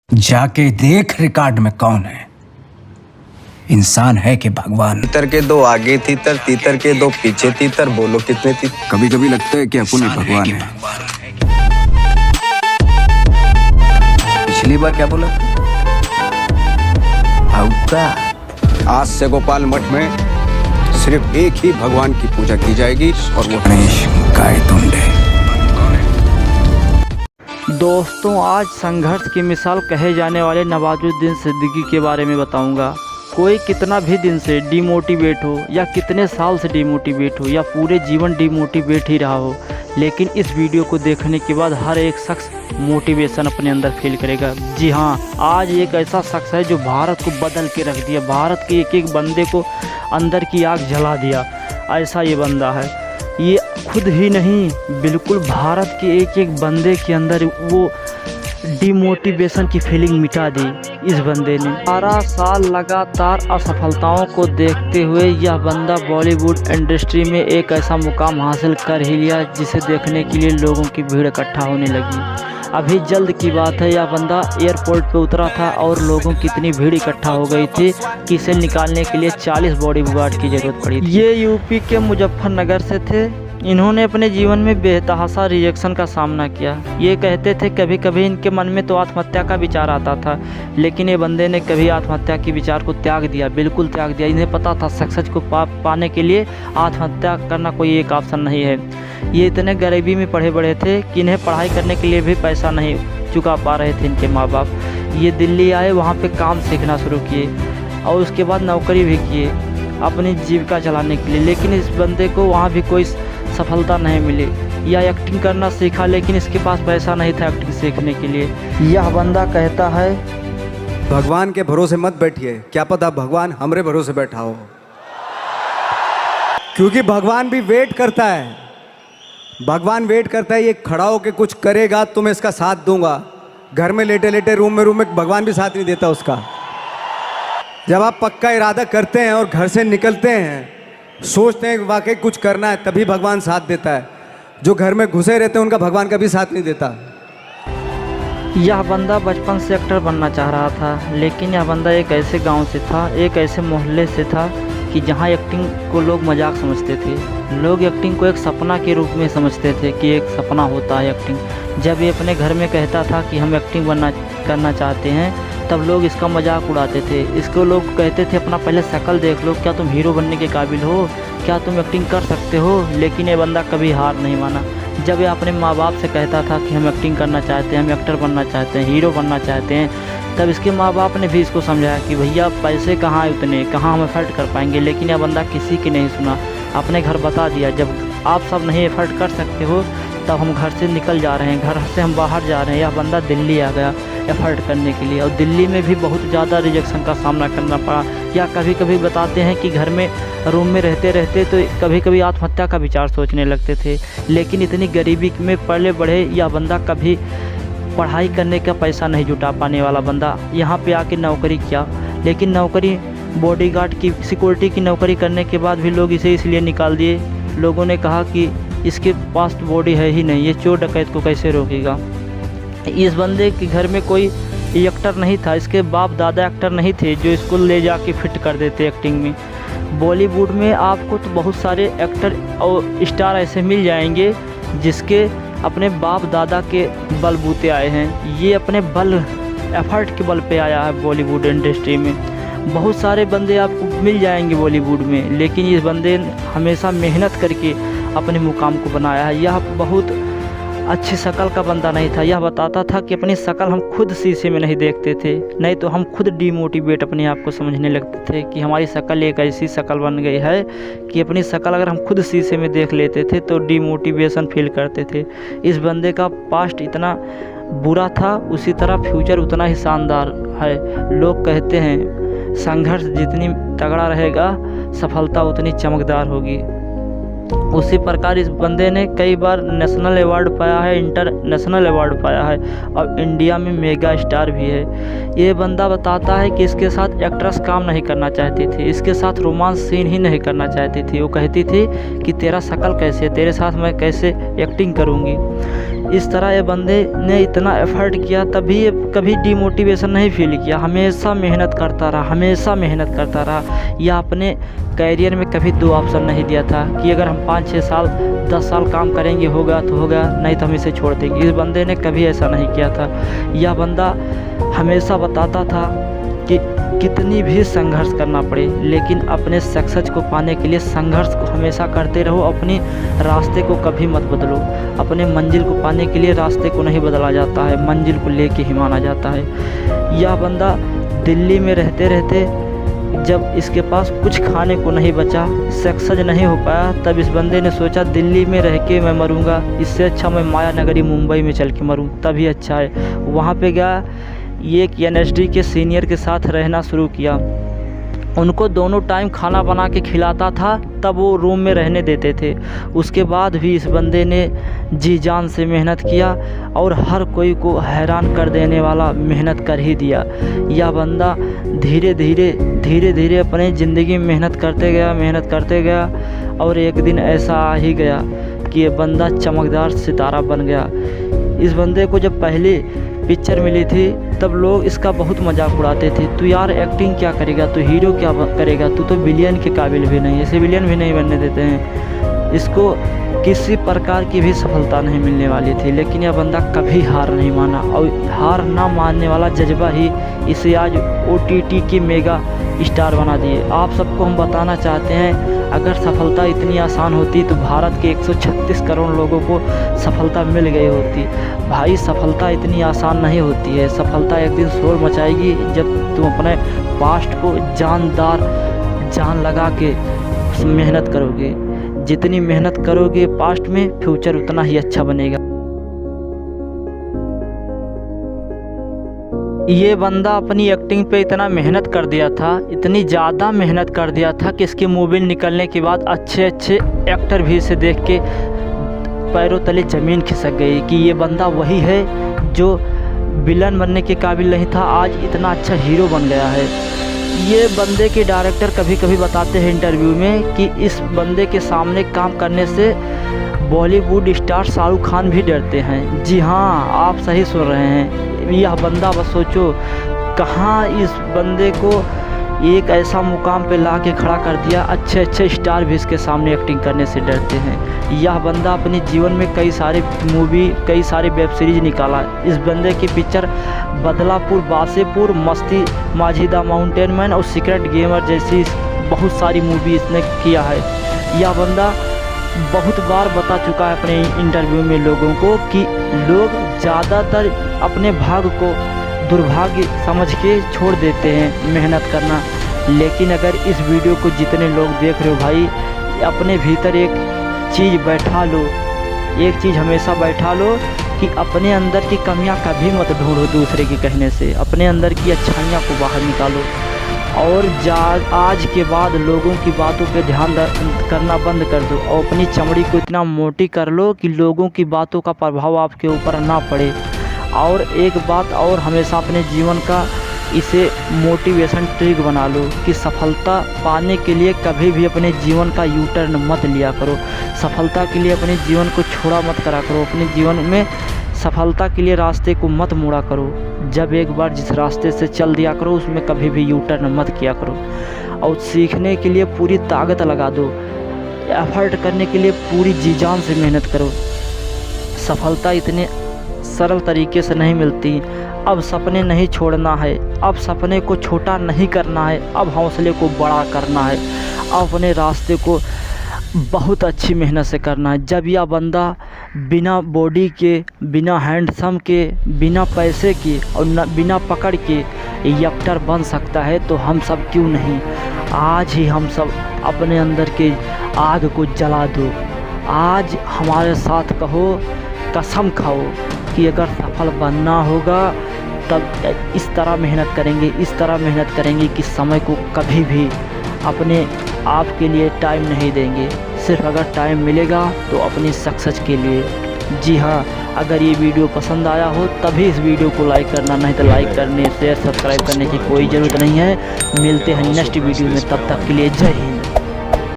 जाके देख रिकॉर्ड में कौन है, इंसान है कि भगवान। तीतर के दो आगे तीतर, तीतर के दो पीछे तीतर, बोलो कितने तीतर। कभी कभी लगता है कि अपन ही भगवान है। पिछली बार क्या बोला था? आज से गोपाल मठ में सिर्फ एक ही भगवान की पूजा की जाएगी और वो गणेश गायतुंडे। दोस्तों, आज संघर्ष की मिसाल कहे जाने वाले नवाजुद्दीन सिद्दीकी के बारे में बताऊंगा। कोई कितना भी दिन से डिमोटिवेट हो या कितने साल से डिमोटिवेट हो या पूरे जीवन डिमोटिवेट ही रहा हो, लेकिन इस वीडियो को देखने के बाद हर एक शख्स मोटिवेशन अपने अंदर फील करेगा। जी हाँ, आज एक ऐसा शख्स है जो भारत को बदल के रख दिया, भारत के एक एक बंदे को अंदर की आग जला दिया। ऐसा ये बंदा है। ये खुद ही नहीं, बिल्कुल भारत के एक एक बंदे के अंदर वो डिमोटिवेशन की फीलिंग मिटा दी इस बंदे ने। 12 साल लगातार असफलताओं को देखते हुए यह बंदा बॉलीवुड इंडस्ट्री में एक ऐसा मुकाम हासिल कर ही लिया जिसे देखने के लिए लोगों की भीड़ इकट्ठा होने लगी। अभी जल्द की बात है, यह बंदा एयरपोर्ट पे उतरा था और लोगों की इतनी भीड़ इकट्ठा हो गई थी कि इसे निकालने के लिए 40 बॉडीगार्ड की ज़रूरत पड़ी थी। ये यूपी के मुजफ्फरनगर से थे। इन्होंने अपने जीवन में बेतहासा रिजेक्शन का सामना किया। ये कहते थे कभी कभी इनके मन में तो आत्महत्या का विचार आता था, लेकिन ये बंदे ने कभी आत्महत्या के विचार को त्याग दिया, बिल्कुल त्याग दिया। इन्हें पता था सक्सेस को पाने के लिए आत्महत्या करना कोई एक ऑप्शन नहीं है। ये इतने गरीबी में पढ़े बड़े थे कि इन्हें पढ़ाई करने के लिए भी पैसा नहीं चुका पा रहे थे इनके माँ बाप। ये दिल्ली आए, वहाँ पे काम सीखना शुरू किए और उसके बाद नौकरी भी किए अपनी जीविका चलाने के लिए, लेकिन इस बंदे को वहाँ भी कोई सफलता नहीं मिली। या एक्टिंग करना सीखा, लेकिन इसके पास पैसा नहीं था एक्टिंग सीखने के लिए। यह बंदा कहता है, भगवान के भरोसे मत बैठिए, क्या पता भगवान हमरे भरोसे बैठा हो, क्योंकि भगवान भी वेट करता है। भगवान वेट करता है, ये खड़ा होकर कुछ करेगा तो मैं इसका साथ दूंगा। घर में लेटे लेटे रूम में भगवान भी साथ नहीं देता उसका। जब आप पक्का इरादा करते हैं और घर से निकलते हैं, सोचते हैं वाकई कुछ करना है, तभी भगवान साथ देता है। जो घर में घुसे रहते हैं उनका भगवान कभी साथ नहीं देता। यह बंदा बचपन से एक्टर बनना चाह रहा था, लेकिन यह बंदा एक ऐसे गांव से था, एक ऐसे मोहल्ले से था कि जहां एक्टिंग को लोग मजाक समझते थे। लोग एक्टिंग को एक सपना के रूप में समझते थे कि एक सपना होता है एक्टिंग। जब ये अपने घर में कहता था कि हम एक्टिंग करना चाहते हैं, तब लोग इसका मजाक उड़ाते थे। इसको लोग कहते थे अपना पहले शक्ल देख लो, क्या तुम हीरो बनने के काबिल हो, क्या तुम एक्टिंग कर सकते हो। लेकिन ये बंदा कभी हार नहीं माना। जब ये अपने माँ बाप से कहता था कि हम एक्टिंग करना चाहते हैं, हम एक्टर बनना चाहते हैं, हीरो बनना चाहते हैं, तब इसके माँ बाप ने भी इसको समझाया कि भैया पैसे कहाँ हैं उतने, कहाँ हम एफर्ट कर पाएंगे। लेकिन यह बंदा किसी की नहीं सुना, अपने घर बता दिया जब आप सब नहीं एफर्ट कर सकते हो तब हम घर से निकल जा रहे हैं, घर से हम बाहर जा रहे हैं। यह बंदा दिल्ली आ गया एफर्ट करने के लिए और दिल्ली में भी बहुत ज़्यादा रिजेक्शन का सामना करना पड़ा। या कभी कभी बताते हैं कि घर में रूम में रहते रहते तो कभी कभी आत्महत्या का विचार सोचने लगते थे। लेकिन इतनी गरीबी में पले बढ़े यह बंदा कभी पढ़ाई करने का पैसा नहीं जुटा पाने वाला बंदा यहाँ पे आके नौकरी किया। लेकिन नौकरी बॉडीगार्ड की, सिक्योरिटी की नौकरी करने के बाद भी लोग इसे इसलिए निकाल दिए। लोगों ने कहा कि इसके पास तो बॉडी है ही नहीं, ये चोर डकैत को कैसे रोकेगा। इस बंदे के घर में कोई एक्टर नहीं था, इसके बाप दादा एक्टर नहीं थे जो इसको ले जाके फिट कर देते एक्टिंग में। बॉलीवुड में आपको तो बहुत सारे एक्टर और स्टार ऐसे मिल जाएंगे जिसके अपने बाप दादा के बलबूते आए हैं। ये अपने एफर्ट के बल पे आया है बॉलीवुड इंडस्ट्री में। बहुत सारे बंदे आपको मिल जाएंगे बॉलीवुड में, लेकिन इस बंदे ने हमेशा मेहनत करके अपने मुकाम को बनाया है। यह बहुत अच्छी शक्ल का बंदा नहीं था। यह बताता था कि अपनी शक्ल हम खुद शीशे में नहीं देखते थे, नहीं तो हम खुद डिमोटिवेट अपने आप को समझने लगते थे कि हमारी शक्ल एक ऐसी शक्ल बन गई है कि अपनी शक्ल अगर हम खुद शीशे में देख लेते थे तो डिमोटिवेशन फील करते थे। इस बंदे का पास्ट इतना बुरा था, उसी तरह फ्यूचर उतना ही शानदार है। लोग कहते हैं संघर्ष जितनी तगड़ा रहेगा सफलता उतनी चमकदार होगी। उसी प्रकार इस बंदे ने कई बार नेशनल अवार्ड पाया है, इंटरनेशनल अवार्ड पाया है और इंडिया में मेगा स्टार भी है। ये बंदा बताता है कि इसके साथ एक्ट्रेस काम नहीं करना चाहती थी, इसके साथ रोमांस सीन ही नहीं करना चाहती थी। वो कहती थी कि तेरा शक्ल कैसे, तेरे साथ मैं कैसे एक्टिंग करूँगी। इस तरह ये बंदे ने इतना एफर्ट किया, तभी ये कभी डिमोटिवेशन नहीं फील किया, हमेशा मेहनत करता रहा, हमेशा मेहनत करता रहा। या अपने कैरियर में कभी दो ऑप्शन नहीं दिया था कि अगर हम 5-6 साल 10 साल काम करेंगे होगा तो होगा, नहीं तो हम इसे छोड़ देंगे। इस बंदे ने कभी ऐसा नहीं किया था। यह बंदा हमेशा बताता था कि कितनी भी संघर्ष करना पड़े, लेकिन अपने सक्सेस को पाने के लिए संघर्ष को हमेशा करते रहो, अपने रास्ते को कभी मत बदलो। अपने मंजिल को पाने के लिए रास्ते को नहीं बदला जाता है, मंजिल को लेके ही माना जाता है। यह बंदा दिल्ली में रहते रहते जब इसके पास कुछ खाने को नहीं बचा, सक्सेस नहीं हो पाया, तब इस बंदे ने सोचा दिल्ली में रह के मैं मरूंगा, इससे अच्छा मैं माया नगरी मुंबई में चल के मरूँ तभी अच्छा है। वहाँ पे गया, एक NSD के सीनियर के साथ रहना शुरू किया। उनको दोनों टाइम खाना बना के खिलाता था, तब वो रूम में रहने देते थे। उसके बाद भी इस बंदे ने जी जान से मेहनत किया और हर कोई को हैरान कर देने वाला मेहनत कर ही दिया। यह बंदा धीरे धीरे अपने ज़िंदगी में मेहनत करते गया और एक दिन ऐसा आ ही गया कि ये बंदा चमकदार सितारा बन गया। इस बंदे को जब पहली पिक्चर मिली थी तब लोग इसका बहुत मजाक उड़ाते थे, तू यार एक्टिंग क्या करेगा, तू हीरो क्या करेगा, तू तो विलियन के काबिल भी नहीं, ऐसे विलियन भी नहीं बनने देते हैं। इसको किसी प्रकार की भी सफलता नहीं मिलने वाली थी, लेकिन यह बंदा कभी हार नहीं माना और हार ना मानने वाला जज्बा ही इसे आज OTT की मेगा स्टार बना दिए। आप सबको हम बताना चाहते हैं, अगर सफलता इतनी आसान होती तो भारत के 136 करोड़ लोगों को सफलता मिल गई होती। भाई सफलता इतनी आसान नहीं होती है, सफलता एक दिन शोर मचाएगी जब तुम अपने पास्ट को जान लगा के मेहनत करोगे। जितनी मेहनत करोगे पास्ट में, फ्यूचर उतना ही अच्छा बनेगा। ये बंदा अपनी एक्टिंग पे इतना मेहनत कर दिया था, इतनी ज़्यादा मेहनत कर दिया था कि इसकी मूवी निकलने के बाद अच्छे एक्टर भी इसे देख के पैरों तले ज़मीन खिसक गई कि ये बंदा वही है जो विलन बनने के काबिल नहीं था, आज इतना अच्छा हीरो बन गया है। ये बंदे के डायरेक्टर कभी कभी बताते हैं इंटरव्यू में कि इस बंदे के सामने काम करने से बॉलीवुड स्टार शाहरुख खान भी डरते हैं। जी हाँ, आप सही सुन रहे हैं। यह बंदा बस सोचो कहाँ इस बंदे को एक ऐसा मुकाम पे ला के खड़ा कर दिया, अच्छे स्टार भी इसके सामने एक्टिंग करने से डरते हैं। यह बंदा अपने जीवन में कई सारे मूवी, कई सारे वेब सीरीज निकाला। इस बंदे की पिक्चर बदलापुर, बासेपुर, मस्ती माझी द माउंटेन मैन और सीक्रेट गेमर जैसी बहुत सारी मूवी इसने किया है। यह बंदा बहुत बार बता चुका है अपने इंटरव्यू में लोगों को कि लोग ज़्यादातर अपने भाग्य को दुर्भाग्य समझ के छोड़ देते हैं मेहनत करना, लेकिन अगर इस वीडियो को जितने लोग देख रहे हो भाई, अपने भीतर एक चीज़ बैठा लो, एक चीज़ हमेशा बैठा लो कि अपने अंदर की कमियां कभी मत ढूंढो दूसरे के कहने से, अपने अंदर की अच्छाइयां को बाहर निकालो और आज के बाद लोगों की बातों पे ध्यान करना बंद कर दो और अपनी चमड़ी को इतना मोटी कर लो कि लोगों की बातों का प्रभाव आपके ऊपर ना पड़े। और एक बात और, हमेशा अपने जीवन का इसे मोटिवेशन ट्रिक बना लो कि सफलता पाने के लिए कभी भी अपने जीवन का यू टर्न मत लिया करो, सफलता के लिए अपने जीवन को छोड़ा मत करा करो, अपने जीवन में सफलता के लिए रास्ते को मत मोड़ा करो। जब एक बार जिस रास्ते से चल दिया करो उसमें कभी भी यू टर्न मत किया करो और सीखने के लिए पूरी ताकत लगा दो, एफर्ट करने के लिए पूरी जी जान से मेहनत करो। सफलता इतने सरल तरीके से नहीं मिलती। अब सपने नहीं छोड़ना है, अब सपने को छोटा नहीं करना है, अब हौसले को बड़ा करना है, अब अपने रास्ते को बहुत अच्छी मेहनत से करना है। जब यह बंदा बिना बॉडी के, बिना हैंडसम के, बिना पैसे के और बिना पकड़ के एक्टर बन सकता है तो हम सब क्यों नहीं। आज ही हम सब अपने अंदर के आग को जला दो। आज हमारे साथ कहो, कसम खाओ कि अगर सफल बनना होगा तब इस तरह मेहनत करेंगे, इस तरह मेहनत करेंगे कि समय को कभी भी अपने आप के लिए टाइम नहीं देंगे। सिर्फ अगर टाइम मिलेगा तो अपनी सक्सेस के लिए। जी हाँ, अगर ये वीडियो पसंद आया हो तभी इस वीडियो को लाइक करना, नहीं तो लाइक करने, शेयर, सब्सक्राइब करने की कोई ज़रूरत नहीं है। मिलते हैं नेक्स्ट वीडियो में, तब तक के लिए जय हिंद।